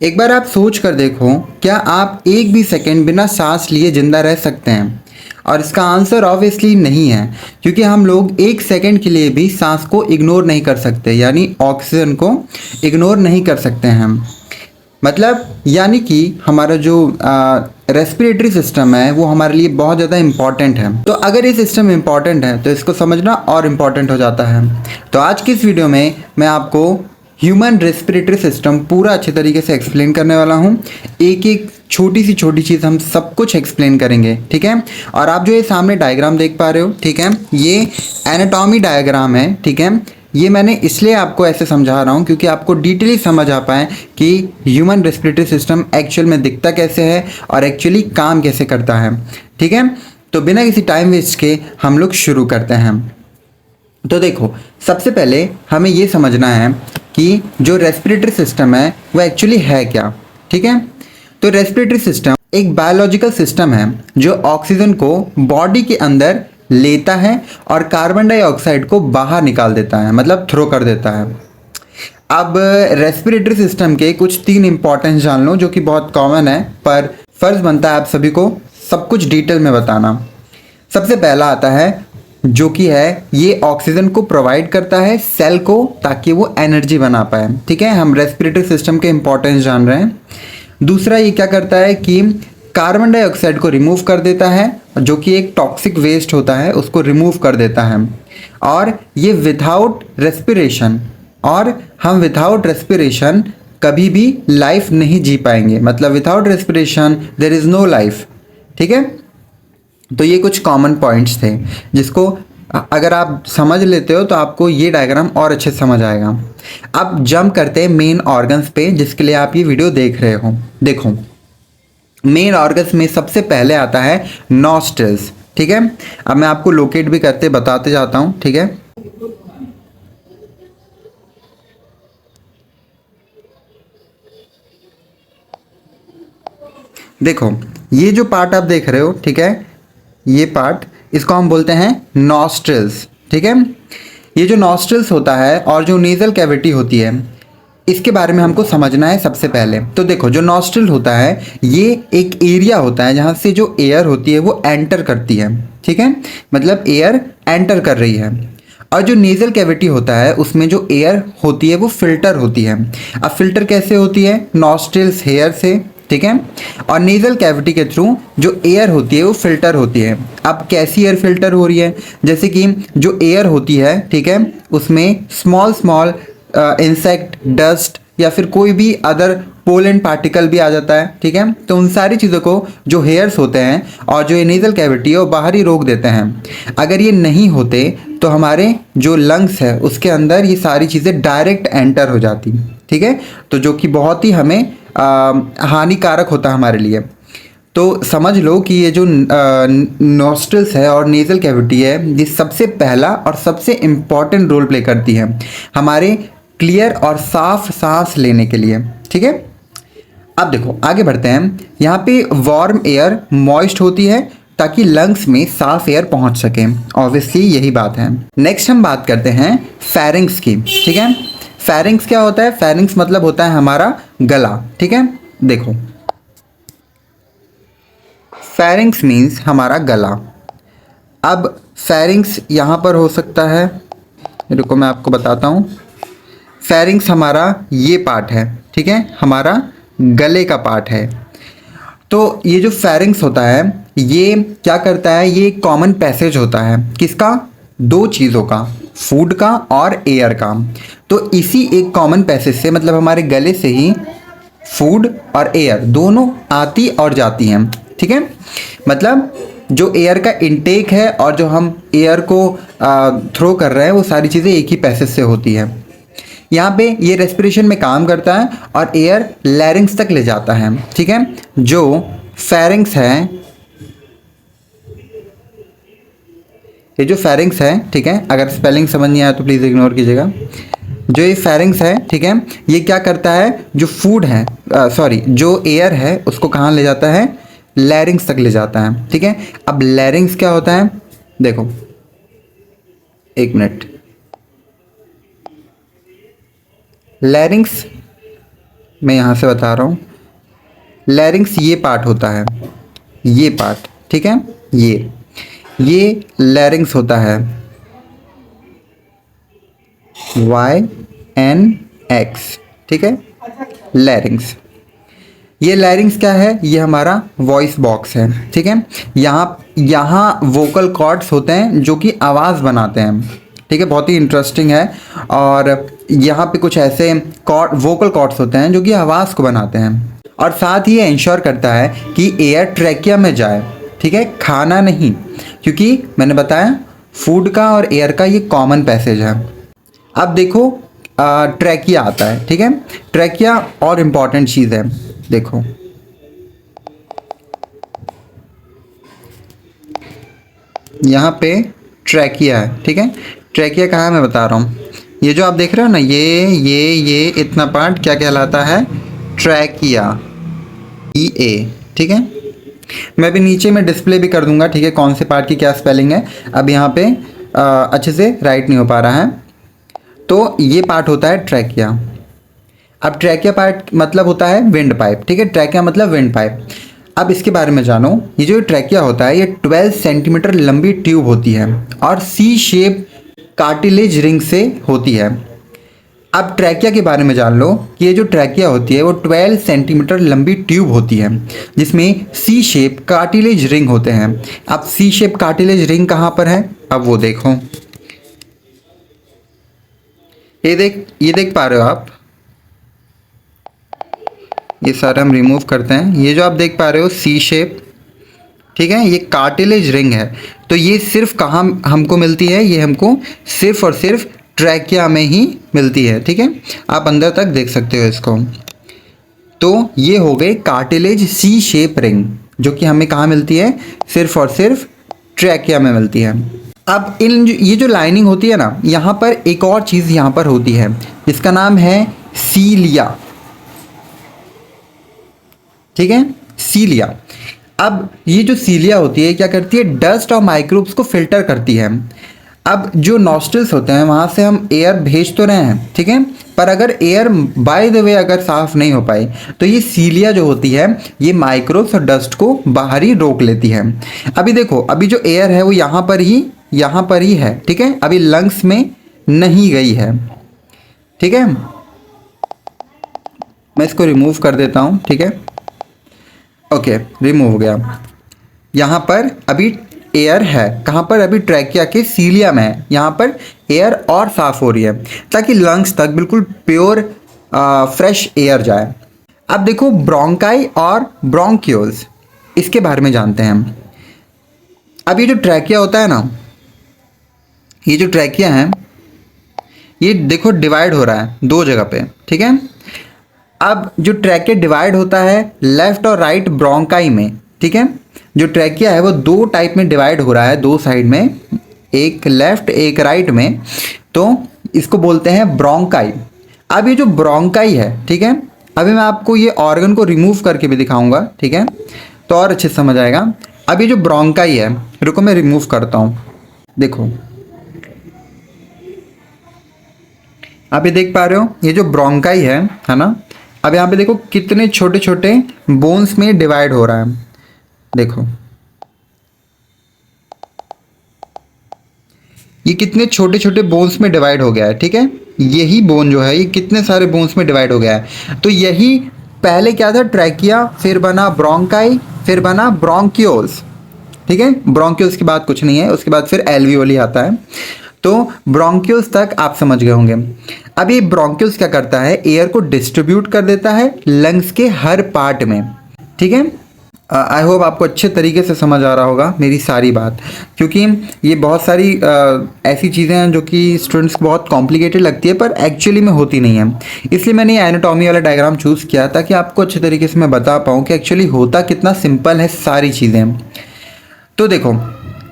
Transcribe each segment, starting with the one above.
एक बार आप सोच कर देखो, क्या आप एक भी सेकंड बिना सांस लिए जिंदा रह सकते हैं? और इसका आंसर ऑब्वियसली नहीं है, क्योंकि हम लोग एक सेकंड के लिए भी सांस को इग्नोर नहीं कर सकते, यानी ऑक्सीजन को इग्नोर नहीं कर सकते हैं हम। मतलब यानी कि हमारा जो रेस्पिरेटरी सिस्टम है वो हमारे लिए बहुत ज़्यादा इम्पॉर्टेंट है। तो अगर ये सिस्टम इम्पॉर्टेंट है तो इसको समझना और इम्पॉर्टेंट हो जाता है। तो आज की इस वीडियो में मैं आपको ह्यूमन रेस्पिरेटरी सिस्टम पूरा अच्छे तरीके से एक्सप्लेन करने वाला हूँ। एक एक छोटी सी छोटी चीज़ हम सब कुछ एक्सप्लेन करेंगे, ठीक है। और आप जो ये सामने डायग्राम देख पा रहे हो, ठीक है, ये एनाटॉमी डायग्राम है, ठीक है। ये मैंने इसलिए आपको ऐसे समझा रहा हूँ क्योंकि आपको डिटेली समझ आ पाए कि ह्यूमन रेस्पिरेटरी सिस्टम एक्चुअल में दिखता कैसे है और एक्चुअली काम कैसे करता है, ठीक है। तो बिना किसी टाइम वेस्ट के हम लोग शुरू करते हैं। तो देखो, सबसे पहले हमें ये समझना है कि जो रेस्पिरेटरी सिस्टम है वो एक्चुअली है क्या, ठीक है। तो रेस्पिरेटरी सिस्टम एक बायोलॉजिकल सिस्टम है जो ऑक्सीजन को बॉडी के अंदर लेता है और कार्बन डाइऑक्साइड को बाहर निकाल देता है, मतलब थ्रो कर देता है। अब रेस्पिरेटरी सिस्टम के कुछ 3 इंपॉर्टेंस जान लो जो कि बहुत कॉमन है, पर फर्ज बनता है आप सभी को सब कुछ डिटेल में बताना। सबसे पहला आता है जो कि है ये ऑक्सीजन को प्रोवाइड करता है सेल को ताकि वो एनर्जी बना पाए, ठीक है। हम रेस्पिरेटरी सिस्टम के इंपॉर्टेंस जान रहे हैं। दूसरा ये क्या करता है कि कार्बन डाइऑक्साइड को रिमूव कर देता है, जो कि एक टॉक्सिक वेस्ट होता है उसको रिमूव कर देता है। और ये विदाउट रेस्पिरेशन, और हम विदाउट रेस्पिरेशन कभी भी लाइफ नहीं जी पाएंगे, मतलब without respiration there is no life, ठीक है। तो ये कुछ कॉमन पॉइंट्स थे जिसको अगर आप समझ लेते हो तो आपको ये डायग्राम और अच्छे से समझ आएगा। अब जंप करते हैं मेन ऑर्गन्स पे जिसके लिए आप ये वीडियो देख रहे हो। देखो, मेन ऑर्गन्स में सबसे पहले आता है नॉस्ट्रल्स, ठीक है। अब मैं आपको लोकेट भी करते बताते जाता हूँ, ठीक है। देखो, ये जो पार्ट आप देख रहे हो, ठीक है, ये पार्ट इसको हम बोलते हैं नॉस्ट्रल्स, ठीक है। ये जो नॉस्ट्रल्स होता है और जो नेजल कैविटी होती है इसके बारे में हमको समझना है सबसे पहले। तो देखो, जो नॉस्ट्रल होता है ये एक एरिया होता है जहाँ से जो एयर होती है वो एंटर करती है, ठीक है, मतलब एयर एंटर कर रही है। और जो नेजल कैविटी होता है उसमें जो एयर होती है वो फिल्टर होती है। अब फिल्टर कैसे होती है? नॉस्ट्रल्स हेयर से, ठीक है, और नेजल कैविटी के थ्रू जो एयर होती है वो फिल्टर होती है। अब कैसी एयर फिल्टर हो रही है? जैसे कि जो एयर होती है, ठीक है, उसमें स्मॉल स्मॉल इंसेक्ट, डस्ट या फिर कोई भी अदर पोलन पार्टिकल भी आ जाता है, ठीक है। तो उन सारी चीज़ों को जो हेयर्स होते हैं और जो ये नेजल कैविटी है वो बाहर ही रोक देते हैं। अगर ये नहीं होते तो हमारे जो लंग्स है उसके अंदर ये सारी चीज़ें डायरेक्ट एंटर हो जाती, ठीक है। तो जो कि बहुत ही हमें हानिकारक होता है हमारे लिए। तो समझ लो कि ये जो नॉस्ट्रल्स है और नेजल कैविटी है ये सबसे पहला और सबसे इम्पॉर्टेंट रोल प्ले करती है हमारे क्लियर और साफ सांस लेने के लिए, ठीक है। अब देखो, आगे बढ़ते हैं। यहाँ पे वार्म एयर मॉइस्ट होती है ताकि लंग्स में साफ एयर पहुँच सके, ऑब्वियसली यही बात है। नेक्स्ट हम बात करते हैं फेरिंग्स की, ठीक है। फेरिंग्स क्या होता है? फेरिंग्स मतलब होता है हमारा गला, ठीक है। देखो, फेरिंग्स मीन्स हमारा गला। अब फेरिंग्स यहाँ पर हो सकता है, रुको मैं आपको बताता हूँ। फेरिंग्स हमारा ये पार्ट है, ठीक है, हमारा गले का पार्ट है। तो ये जो फेरिंग्स होता है ये क्या करता है? ये एक कॉमन पैसेज होता है, किसका? 2 चीज़ों का, फूड का और एयर का। तो इसी एक कॉमन पैसेज से, मतलब हमारे गले से ही फूड और एयर दोनों आती और जाती हैं, ठीक है। मतलब जो एयर का इनटेक है और जो हम एयर को थ्रो कर रहे हैं वो सारी चीज़ें एक ही पैसेज से होती है। यहाँ पे ये रेस्पिरेशन में काम करता है और एयर लैरिंग्स तक ले जाता है, ठीक है। जो फेरिंग्स है, ये जो फेरिंग्स है, ठीक है, अगर स्पेलिंग समझ नहीं आया तो प्लीज़ इग्नोर कीजिएगा। जो ये फेरिंग्स है, ठीक है, ये क्या करता है? जो फूड है, सॉरी, जो एयर है उसको कहाँ ले जाता है? लैरिंग्स तक ले जाता है, ठीक है। अब लैरिंग्स क्या होता है? देखो, एक मिनट। लैरिंग्स मैं यहाँ से बता रहा हूँ। लैरिंग्स ये पार्ट होता है, ये पार्ट, ठीक है, ये लैरिंग्स होता है, YNX, ठीक है, लैरिंग्स। ये लैरिंग्स क्या है? ये हमारा वॉइस बॉक्स है, ठीक है। यहाँ वोकल कॉर्ड्स होते हैं जो कि आवाज़ बनाते हैं, ठीक है, बहुत ही इंटरेस्टिंग है। और यहाँ पे कुछ ऐसे वोकल कॉर्ड्स होते हैं जो कि आवाज़ को बनाते हैं, और साथ ही ये इंश्योर करता है कि एयर ट्रैकिया में जाए, ठीक है, खाना नहीं, क्योंकि मैंने बताया फूड का और एयर का ये कॉमन पैसेज है। अब देखो ट्रैकिया आता है, ठीक है, ट्रैकिया और इम्पॉर्टेंट चीज़ है। देखो यहाँ पे ट्रैकिया है, ठीक है, ट्रैकिया कहाँ है मैं बता रहा हूँ। ये जो आप देख रहे हो ना, ये इतना पार्ट क्या कहलाता है? ट्रैकिया, EA, ठीक है। मैं भी नीचे में डिस्प्ले भी कर दूंगा, ठीक है, कौन से पार्ट की क्या स्पेलिंग है। अब यहाँ पे अच्छे से राइट नहीं हो पा रहा है। तो ये पार्ट होता है ट्रैकिया। अब ट्रैकिया पार्ट मतलब होता है विंड पाइप, ठीक है, ट्रैकिया मतलब विंड पाइप। अब इसके बारे में जानो। ये जो ट्रैकिया होता है ये 12 सेंटीमीटर लंबी ट्यूब होती है और C शेप कार्टिलेज रिंग से होती है। अब ट्रैकिया के बारे में जान लो कि ये जो ट्रैकिया होती है वो 12 सेंटीमीटर लंबी ट्यूब होती है जिसमें C शेप कार्टिलेज रिंग होते हैं। अब C शेप कार्टिलेज रिंग कहाँ पर है? अब वो देखो, ये देख पा रहे हो आप? ये सारा हम रिमूव करते हैं। ये जो आप देख पा रहे हो C शेप, ठीक है, ये कार्टिलेज रिंग है। तो ये सिर्फ कहाँ हमको मिलती है? ये हमको सिर्फ और सिर्फ ट्रैकिया में ही मिलती है, ठीक है। आप अंदर तक देख सकते हो इसको। तो ये हो गए कार्टिलेज C शेप रिंग जो कि हमें कहाँ मिलती है? सिर्फ और सिर्फ ट्रैकिया में मिलती है। अब ये जो लाइनिंग होती है ना, यहाँ पर एक और चीज़ यहाँ पर होती है जिसका नाम है सीलिया, ठीक है, सीलिया। अब ये जो सीलिया होती है क्या करती है? डस्ट और माइक्रोब्स को फिल्टर करती है। अब जो नॉस्ट्रल्स होते हैं वहाँ से हम एयर भेज तो रहे हैं, ठीक है, पर अगर एयर बाय द वे अगर साफ नहीं हो पाई तो ये सीलिया जो होती है ये माइक्रोब्स और डस्ट को बाहर ही रोक लेती है। अभी देखो, अभी जो एयर है वो यहाँ पर ही है, ठीक है, अभी लंग्स में नहीं गई है, ठीक है। मैं इसको रिमूव कर देता हूँ, ठीक है, ओके, रिमूव हो गया। यहाँ पर अभी एयर है, कहाँ पर? अभी ट्रैकिया के सीलिया में है। यहाँ पर एयर और साफ हो रही है ताकि लंग्स तक बिल्कुल प्योर फ्रेश एयर जाए। अब देखो ब्रोंकाई और ब्रोंक्यूल्स, इसके बारे में जानते हैं हम। अब ये जो ट्रैकिया होता है ना, ये जो ट्रैकिया है ये देखो डिवाइड हो रहा है दो जगह पे, ठीक है। अब जो ट्रैकिया डिवाइड होता है लेफ्ट और राइट ब्रोंकाई में, ठीक है, जो ट्रैकिया है वो दो टाइप में डिवाइड हो रहा है, दो साइड में, एक लेफ्ट एक राइट में। तो इसको बोलते हैं ब्रोंकाई। अब ये जो ब्रोंकाई है, ठीक है, अभी मैं आपको ये ऑर्गन को रिमूव करके भी दिखाऊंगा, ठीक है, तो और अच्छे से समझ आएगा। अब ये जो ब्रोंकाई है, रुको मैं रिमूव करता हूँ। देखो आप ये देख पा रहे हो, ये जो ब्रोंकाई है ना। अब यहाँ पे देखो कितने छोटे छोटे बोन्स में डिवाइड हो रहा है। देखो ये कितने छोटे छोटे बोन्स में डिवाइड हो गया है, ठीक है। यही बोन जो है ये कितने सारे बोन्स में डिवाइड हो गया है। तो यही पहले क्या था? ट्रैकिया, फिर बना ब्रोंकाई, फिर बना ब्रोंक्यूल्स, ठीक है। ब्रोंक्यूल्स के बाद कुछ नहीं है, उसके बाद फिर एल्वियोली आता है। तो ब्रोंक्यूल्स तक आप समझ गए होंगे। अब ये ब्रोंक्यूल्स क्या करता है? एयर को डिस्ट्रीब्यूट कर देता है लंग्स के हर पार्ट में, ठीक है। आई होप आपको अच्छे तरीके से समझ आ रहा होगा मेरी सारी बात, क्योंकि ये बहुत सारी ऐसी चीज़ें हैं जो कि स्टूडेंट्स को बहुत कॉम्प्लिकेटेड लगती है पर एक्चुअली में होती नहीं है। इसलिए मैंने ये एनाटॉमी वाला डायग्राम चूज़ किया ताकि आपको अच्छे तरीके से मैं बता पाऊँ कि एक्चुअली होता कितना सिंपल है सारी चीज़ें। तो देखो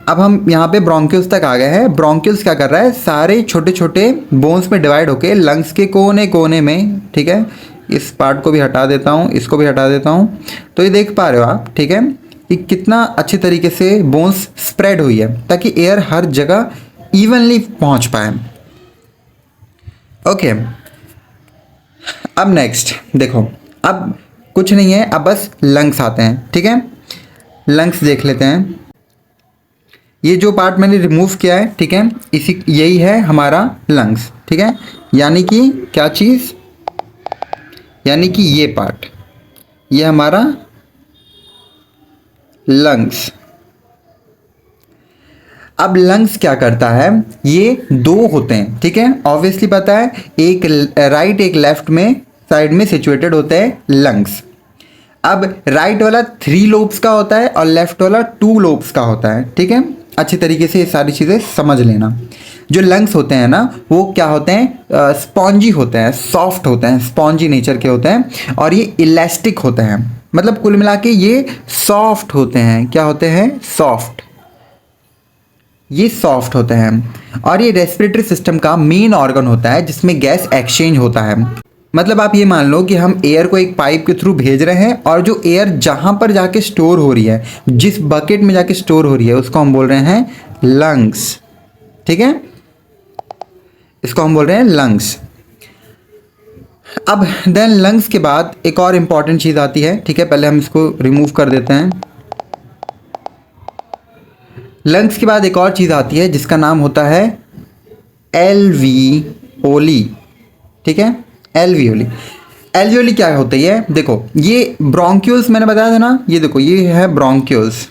अब हम यहाँ पे ब्रोंक्यूल्स तक आ गए हैं। ब्रोंक्यूल्स क्या कर रहा है? सारे छोटे छोटे बोन्स में डिवाइड होके लंग्स के कोने कोने में, ठीक है, इस पार्ट को भी हटा देता हूँ, इसको भी हटा देता हूँ। तो ये देख पा रहे हो आप, ठीक है, कि कितना अच्छे तरीके से बोन्स स्प्रेड हुई है ताकि एयर हर जगह इवनली पहुँच पाए। ओके, अब नेक्स्ट देखो, अब कुछ नहीं है, अब बस लंग्स आते हैं, ठीक है। लंग्स देख लेते हैं। ये जो पार्ट मैंने रिमूव किया है, ठीक है, इसी यही है हमारा लंग्स, ठीक है। यानी कि क्या चीज़, यानी कि ये पार्ट, ये हमारा लंग्स। अब लंग्स क्या करता है, ये दो होते हैं, ठीक है, ऑब्वियसली पता है, एक राइट एक लेफ्ट में साइड में सिचुएटेड होते हैं लंग्स। अब राइट वाला 3 लोब्स का होता है और लेफ्ट वाला 2 लोब्स का होता है, ठीक है। अच्छी तरीके से ये सारी चीज़ें समझ लेना। जो लंग्स होते हैं ना, वो क्या होते हैं, स्पॉन्जी होते हैं, सॉफ्ट होते हैं, स्पॉन्जी नेचर के होते हैं, और ये इलास्टिक होते हैं। मतलब कुल मिला के ये सॉफ्ट होते हैं। क्या होते हैं, सॉफ्ट। ये सॉफ्ट होते हैं और ये रेस्पिरेटरी सिस्टम का मेन ऑर्गन होता है जिसमें गैस एक्सचेंज होता है। मतलब आप ये मान लो कि हम एयर को एक पाइप के थ्रू भेज रहे हैं और जो एयर जहाँ पर जाके स्टोर हो रही है, जिस बकेट में जाके स्टोर हो रही है, उसको हम बोल रहे हैं लंग्स, ठीक है। इसको हम बोल रहे हैं लंग्स। अब देन लंग्स के बाद एक और इम्पॉर्टेंट चीज़ आती है, ठीक है। पहले हम इसको रिमूव कर देते हैं। लंग्स के बाद एक और चीज़ आती है जिसका नाम होता है एल्वियोली, ठीक है। एल्वियोली, एल्वियोली क्या होती है, देखो ये ब्रोंक्यूल्स मैंने बताया था ना, ये देखो ये है ब्रोंक्यूल्स,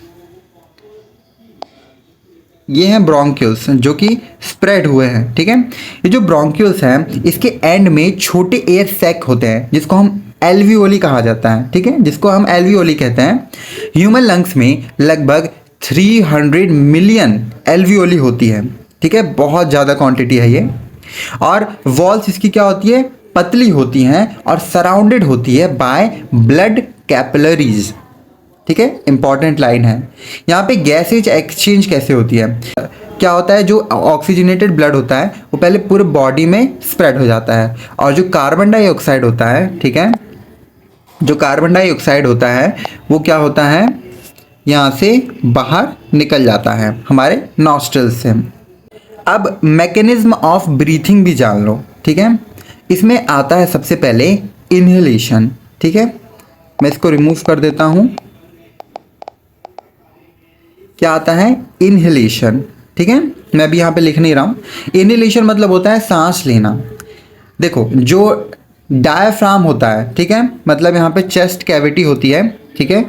ये हैं ब्रोंक्यूल्स जो कि स्प्रेड हुए हैं, ठीक है। ये जो ब्रोंक्यूल्स हैं, इसके एंड में छोटे एयर सैक होते हैं जिसको हम एल्वियोली कहा जाता है, ठीक है, जिसको हम एल्वियोली कहते हैं। ह्यूमन लंग्स में लगभग 300 मिलियन एल्वियोली होती है, ठीक है, बहुत ज़्यादा क्वांटिटी है ये। और वॉल्स इसकी क्या होती है, पतली होती हैं और सराउंडेड होती है बाय ब्लड कैपिलरीज, ठीक है। इंपॉर्टेंट लाइन है यहाँ पे। गैसेज एक्सचेंज कैसे होती है, क्या होता है, जो ऑक्सीजनेटेड ब्लड होता है वो पहले पूरे बॉडी में स्प्रेड हो जाता है, और जो कार्बन डाइऑक्साइड होता है, ठीक है, जो कार्बन डाइऑक्साइड होता है वो क्या होता है, यहाँ से बाहर निकल जाता है हमारे नॉस्ट्रल्स से। अब मैकेनिज्म ऑफ ब्रीथिंग भी जान लो, ठीक है। इसमें आता है सबसे पहले इनहेलेशन, ठीक है। मैं इसको रिमूव कर देता हूँ। क्या आता है, इनहेलेशन, ठीक है। मैं भी यहाँ पे लिख नहीं रहा हूँ। इनहेलेशन मतलब होता है सांस लेना। देखो जो डायफ्राम होता है, ठीक है, मतलब यहाँ पे चेस्ट कैविटी होती है, ठीक है,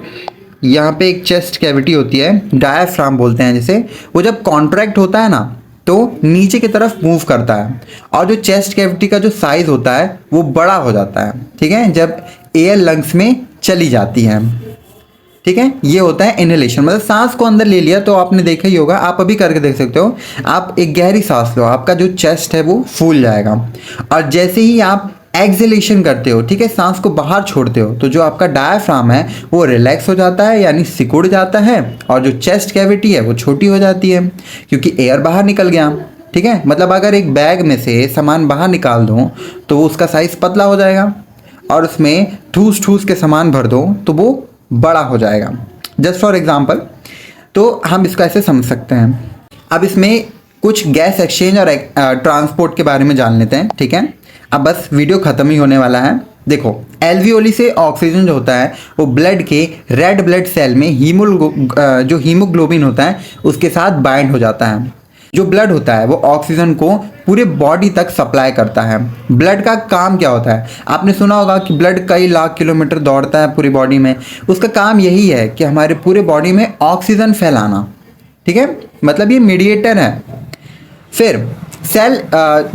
यहाँ पे एक चेस्ट कैविटी होती है, डायफ्राम बोलते हैं जिसे। वो जब कॉन्ट्रैक्ट होता है ना तो नीचे की तरफ मूव करता है, और जो चेस्ट कैविटी का जो साइज होता है वो बड़ा हो जाता है, ठीक है, जब एयर लंग्स में चली जाती है, ठीक है। ये होता है इनहेलेशन, मतलब सांस को अंदर ले लिया। तो आपने देखा ही होगा, आप अभी करके देख सकते हो। आप एक गहरी सांस लो, आपका जो चेस्ट है वो फूल जाएगा, और जैसे ही आप एक्सहेलेशन करते हो, ठीक है, सांस को बाहर छोड़ते हो, तो जो आपका डायफ्राम है वो रिलैक्स हो जाता है, यानी सिकुड़ जाता है, और जो चेस्ट कैविटी है वो छोटी हो जाती है क्योंकि एयर बाहर निकल गया, ठीक है। मतलब अगर एक बैग में से सामान बाहर निकाल दो तो उसका साइज पतला हो जाएगा, और उसमें ठूस ठूस के सामान भर दो तो वो बड़ा हो जाएगा। जस्ट फॉर एग्जाम्पल, तो हम इसको ऐसे समझ सकते हैं। अब इसमें कुछ गैस एक्सचेंज और ट्रांसपोर्ट के बारे में जान लेते हैं, ठीक है। अब बस वीडियो ख़त्म ही होने वाला है। देखो एल्वियोली से ऑक्सीजन जो होता है वो ब्लड के रेड ब्लड सेल में जो हीमोग्लोबिन होता है उसके साथ बाइंड हो जाता है। जो ब्लड होता है वो ऑक्सीजन को पूरे बॉडी तक सप्लाई करता है। ब्लड का काम क्या होता है, आपने सुना होगा कि ब्लड कई लाख किलोमीटर दौड़ता है पूरी बॉडी में। उसका काम यही है कि हमारे पूरे बॉडी में ऑक्सीजन फैलाना, ठीक है, मतलब ये मीडिएटर है। फिर सेल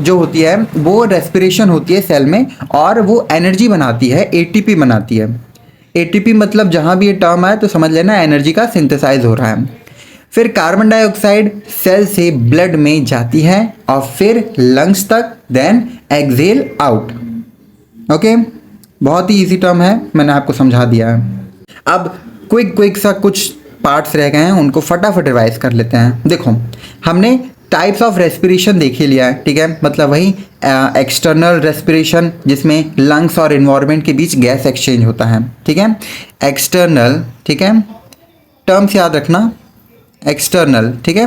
जो होती है वो रेस्पिरेशन होती है सेल में, और वो एनर्जी बनाती है, एटीपी बनाती है। एटीपी मतलब जहाँ भी ये टर्म आए तो समझ लेना एनर्जी का सिंथेसाइज हो रहा है। फिर कार्बन डाइऑक्साइड सेल से ब्लड में जाती है और फिर लंग्स तक, देन एक्सहेल आउट। ओके, बहुत ही इजी टर्म है, मैंने आपको समझा दिया है। अब क्विक सा कुछ पार्ट्स रह गए हैं, उनको फटाफट रिवाइज कर लेते हैं। देखो हमने टाइप्स ऑफ रेस्पिरेशन देख ही लिया है, ठीक है, मतलब वही एक्सटर्नल रेस्पिरेशन जिसमें लंग्स और इन्वायरमेंट के बीच गैस एक्सचेंज होता है, ठीक है, एक्सटर्नल, ठीक है, टर्म्स याद रखना, एक्सटर्नल, ठीक है।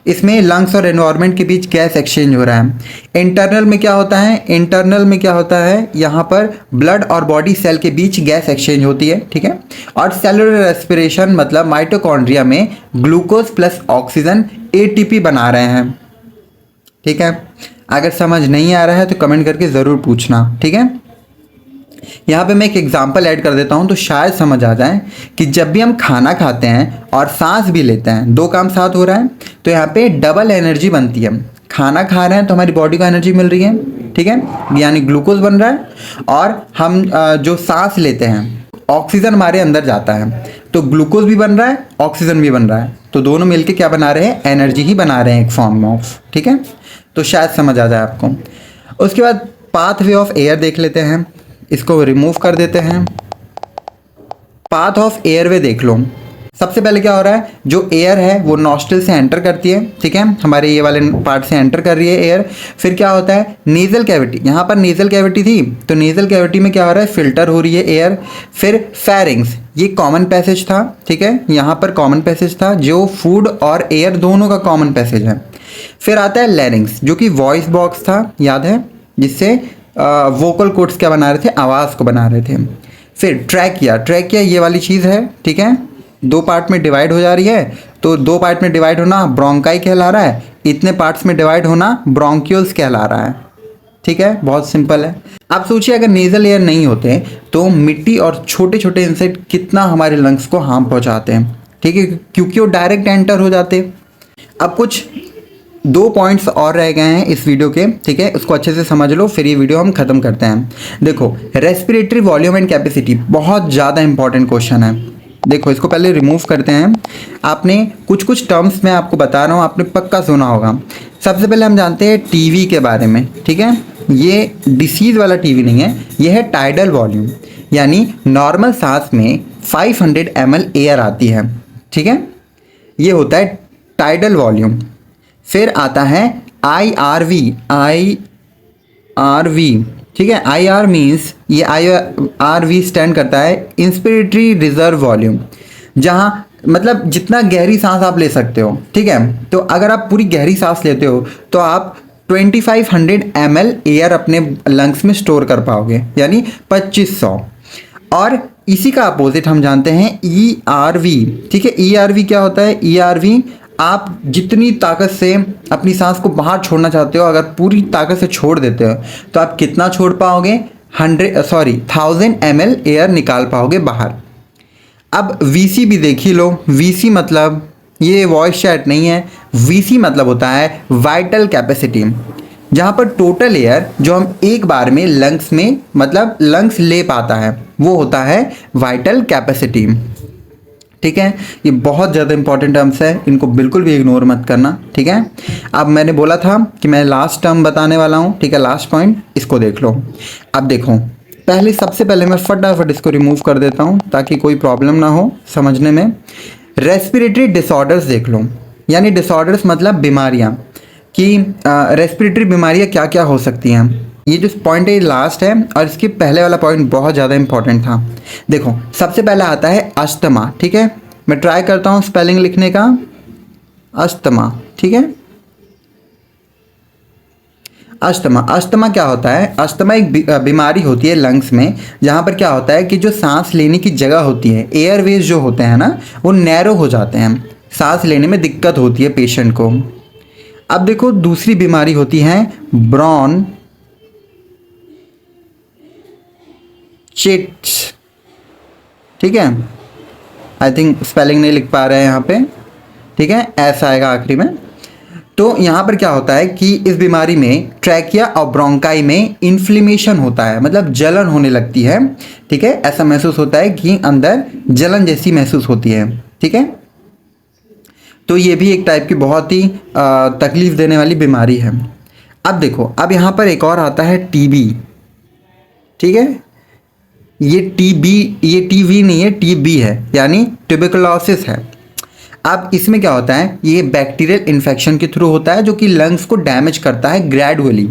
इसमें लंग्स और एनवायरनमेंट के बीच गैस एक्सचेंज हो रहा है। इंटरनल में क्या होता है, इंटरनल में क्या होता है, यहाँ पर ब्लड और बॉडी सेल के बीच गैस एक्सचेंज होती है, ठीक है। और सेलुलर रेस्पिरेशन मतलब माइटोकॉन्ड्रिया में ग्लूकोज प्लस ऑक्सीजन एटीपी बना रहे हैं, ठीक है। अगर समझ नहीं आ रहा है तो कमेंट करके ज़रूर पूछना, ठीक है। यहाँ पे मैं एक एग्जांपल ऐड कर देता हूँ तो शायद समझ आ जाए कि जब भी हम खाना खाते हैं और सांस भी लेते हैं, दो काम साथ हो रहा है, तो यहाँ पे डबल एनर्जी बनती है। खाना खा रहे हैं तो हमारी बॉडी को एनर्जी मिल रही है, ठीक है, यानी ग्लूकोज बन रहा है, और हम जो सांस लेते हैं ऑक्सीजन हमारे अंदर जाता है, तो ग्लूकोज भी बन रहा है, ऑक्सीजन भी बन रहा है, तो दोनों मिलके क्या बना रहे हैं, एनर्जी ही बना रहे हैं एक फॉर्म ऑफ, ठीक है। तो शायद समझ आ जाए आपको। उसके बाद पाथवे ऑफ एयर देख लेते हैं, इसको रिमूव कर देते हैं। पाथ ऑफ एयरवे देख लो। सबसे पहले क्या हो रहा है, जो एयर है वो नॉस्ट्रल से एंटर करती है, ठीक है, हमारे ये वाले पार्ट से एंटर कर रही है एयर। फिर क्या होता है, नेजल कैविटी, यहाँ पर नेजल कैविटी थी तो नेजल कैविटी में क्या हो रहा है, फिल्टर हो रही है एयर। फिर फेरिंग्स, ये कॉमन पैसेज था, ठीक है, यहाँ पर कॉमन पैसेज था जो फूड और एयर दोनों का कॉमन पैसेज है। फिर आता है लैरिंग्स जो कि वॉइस बॉक्स था, याद है, जिससे वोकल कोड्स क्या बना रहे थे, आवाज़ को बना रहे थे। फिर ट्रैकिया, ट्रैकिया ये वाली चीज़ है, ठीक है, दो पार्ट में डिवाइड हो जा रही है, तो दो पार्ट में डिवाइड होना ब्रोंकाई कहला रहा है, इतने पार्ट्स में डिवाइड होना ब्रोंक्यूल्स कहला रहा है, ठीक है, बहुत सिंपल है। आप सोचिए अगर नेजल एयर नहीं होते तो मिट्टी और छोटे छोटे इंसेक्ट कितना हमारे लंग्स को हार्म पहुंचाते हैं, ठीक है, क्योंकि वो डायरेक्ट एंटर हो जाते। अब कुछ दो पॉइंट्स और रह गए हैं इस वीडियो के, ठीक है, उसको अच्छे से समझ लो, फिर ये वीडियो हम खत्म करते हैं। देखो, रेस्पिरेटरी वॉल्यूम एंड कैपेसिटी बहुत ज़्यादा इंपॉर्टेंट क्वेश्चन है। देखो, इसको पहले रिमूव करते हैं। आपने कुछ कुछ टर्म्स मैं आपको बता रहा हूँ, आपने पक्का सुना होगा। सबसे पहले हम जानते हैं टीवी के बारे में, ठीक है, ये डिसीज़ वाला टीवी नहीं है, ये है टाइडल वॉल्यूम, यानी नॉर्मल सांस में 500 ml एयर आती है, ठीक है, ये होता है टाइडल वॉल्यूम। फिर आता है IRV, ठीक है, IR मीन्स, ये IRV स्टैंड करता है इंस्पिरेटरी रिजर्व वॉल्यूम, जहाँ मतलब जितना गहरी सांस आप ले सकते हो, ठीक है। तो अगर आप पूरी गहरी सांस लेते हो तो आप 2500 ml एयर अपने लंग्स में स्टोर कर पाओगे, यानी 2500। और इसी का अपोजिट हम जानते हैं ERV, ठीक है। ERV क्या होता है, ERV आप जितनी ताकत से अपनी सांस को बाहर छोड़ना चाहते हो, अगर पूरी ताकत से छोड़ देते हो तो आप कितना छोड़ पाओगे, 1000 ml एयर निकाल पाओगे बाहर। अब VC भी देख ही लो। VC मतलब ये वॉइस चैट नहीं है, VC मतलब होता है वाइटल कैपेसिटी, जहाँ पर टोटल एयर जो हम एक बार में लंग्स में मतलब लंग्स ले पाता है वो होता है वाइटल कैपेसिटी, ठीक है। ये बहुत ज़्यादा इंपॉर्टेंट टर्म्स है, इनको बिल्कुल भी इग्नोर मत करना, ठीक है। अब मैंने बोला था कि मैं लास्ट टर्म बताने वाला हूँ, ठीक है, लास्ट पॉइंट, इसको देख लो। अब देखो, सबसे पहले मैं फटाफट इसको रिमूव कर देता हूँ ताकि कोई प्रॉब्लम ना हो समझने में। रेस्पिरेटरी डिसऑर्डर्स देख लो, यानी डिसऑर्डर्स मतलब बीमारियाँ, कि रेस्पिरेटरी बीमारियाँ क्या क्या हो सकती हैं। ये जो पॉइंट है लास्ट है, और इसके पहले वाला पॉइंट बहुत ज़्यादा इंपॉर्टेंट था। देखो, सबसे पहला आता है अस्थमा, ठीक है, मैं ट्राई करता हूँ स्पेलिंग लिखने का, अस्थमा, ठीक है। अस्थमा क्या होता है, अस्थमा एक बीमारी होती है लंग्स में, जहाँ पर क्या होता है कि जो सांस लेने की जगह होती है, एयरवेज जो होते हैं ना, वो नैरो हो जाते हैं, सांस लेने में दिक्कत होती है पेशेंट को। अब देखो, दूसरी बीमारी होती है ब्रॉन चिट्स, ठीक है, आई थिंक स्पेलिंग नहीं लिख पा रहे हैं यहाँ पे, ठीक है, ऐसा आएगा आखिरी में। तो यहाँ पर क्या होता है कि इस बीमारी में ट्रैकिया और ब्रोंकाई में इन्फ्लेमेशन होता है, मतलब जलन होने लगती है, ठीक है, ऐसा महसूस होता है कि अंदर जलन जैसी महसूस होती है, ठीक है। तो ये भी एक टाइप की बहुत ही तकलीफ देने वाली बीमारी है। अब देखो, अब यहाँ पर एक और आता है टीबी, ठीक है, ये टीबी नहीं है, टीबी है, यानी ट्यूबरकुलोसिस है। अब इसमें क्या होता है, ये बैक्टीरियल इन्फेक्शन के थ्रू होता है जो कि लंग्स को डैमेज करता है ग्रेजुअली।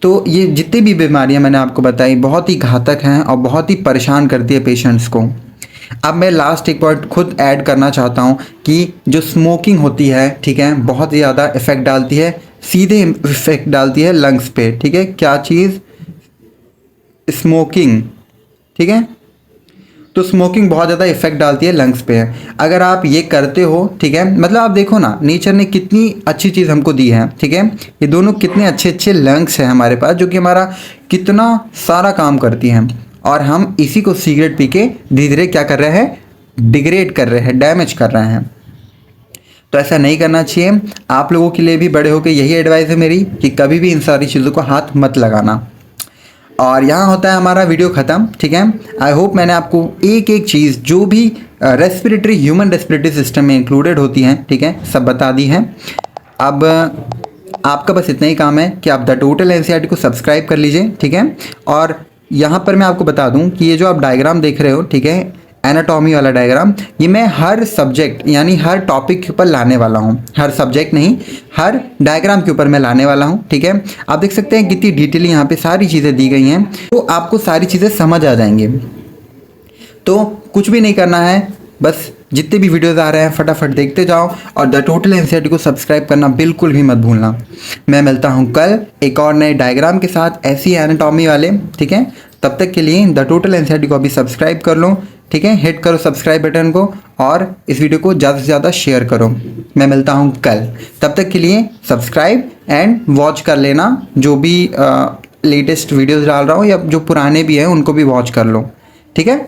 तो ये जितनी भी बीमारियां मैंने आपको बताई बहुत ही घातक हैं और बहुत ही परेशान करती है पेशेंट्स को। अब मैं लास्ट एक पॉइंट खुद ऐड करना चाहता हूँ कि जो स्मोकिंग होती है, ठीक है, बहुत ही ज़्यादा इफ़ेक्ट डालती है, सीधे इफ़ेक्ट डालती है लंग्स पे, ठीक है। क्या चीज़? स्मोकिंग, ठीक है। तो स्मोकिंग बहुत ज़्यादा इफेक्ट डालती है लंग्स पे। अगर आप ये करते हो, ठीक है, मतलब आप देखो ना, नेचर ने कितनी अच्छी चीज़ हमको दी है, ठीक है। ये दोनों कितने अच्छे अच्छे लंग्स हैं हमारे पास, जो कि हमारा कितना सारा काम करती हैं, और हम इसी को सिगरेट पी के धीरे धीरे क्या कर रहे हैं? डिग्रेड कर रहे हैं, डैमेज कर रहे हैं। तो ऐसा नहीं करना चाहिए। आप लोगों के लिए भी बड़े होकर यही एडवाइस है मेरी कि कभी भी इन सारी चीज़ों को हाथ मत लगाना। और यहाँ होता है हमारा वीडियो ख़त्म, ठीक है। आई होप मैंने आपको एक एक चीज़ जो भी रेस्पिरेटरी, ह्यूमन रेस्पिरेटरी सिस्टम में इंक्लूडेड होती हैं, ठीक है, सब बता दी हैं। अब आपका बस इतना ही काम है कि आप द टोटल एनसीईआरटी को सब्सक्राइब कर लीजिए, ठीक है। और यहाँ पर मैं आपको बता दूँ कि ये जो आप डायग्राम देख रहे हो, ठीक है, एनाटॉमी वाला डायग्राम, ये मैं हर सब्जेक्ट यानी हर टॉपिक के ऊपर लाने वाला हूँ। हर सब्जेक्ट नहीं, हर डायग्राम के ऊपर मैं लाने वाला हूँ, ठीक है। आप देख सकते हैं कितनी डिटेल यहाँ पे सारी चीज़ें दी गई हैं, तो आपको सारी चीज़ें समझ आ जाएंगी। तो कुछ भी नहीं करना है, बस जितने भी वीडियोज़ आ रहे हैं फटाफट देखते जाओ, और द टोटल एनसीईआरटी को सब्सक्राइब करना बिल्कुल भी मत भूलना। मैं मिलता हूँ कल एक और नए डायग्राम के साथ, ऐसी एनाटॉमी वाले, ठीक है। तब तक के लिए द टोटल एनसीईआरटी को अभी सब्सक्राइब कर लो, ठीक है। हिट करो सब्सक्राइब बटन को, और इस वीडियो को ज़्यादा से ज़्यादा शेयर करो। मैं मिलता हूँ कल, तब तक के लिए सब्सक्राइब एंड वॉच कर लेना। जो भी लेटेस्ट वीडियोज़ डाल रहा हूँ या जो पुराने भी हैं उनको भी वॉच कर लो, ठीक है।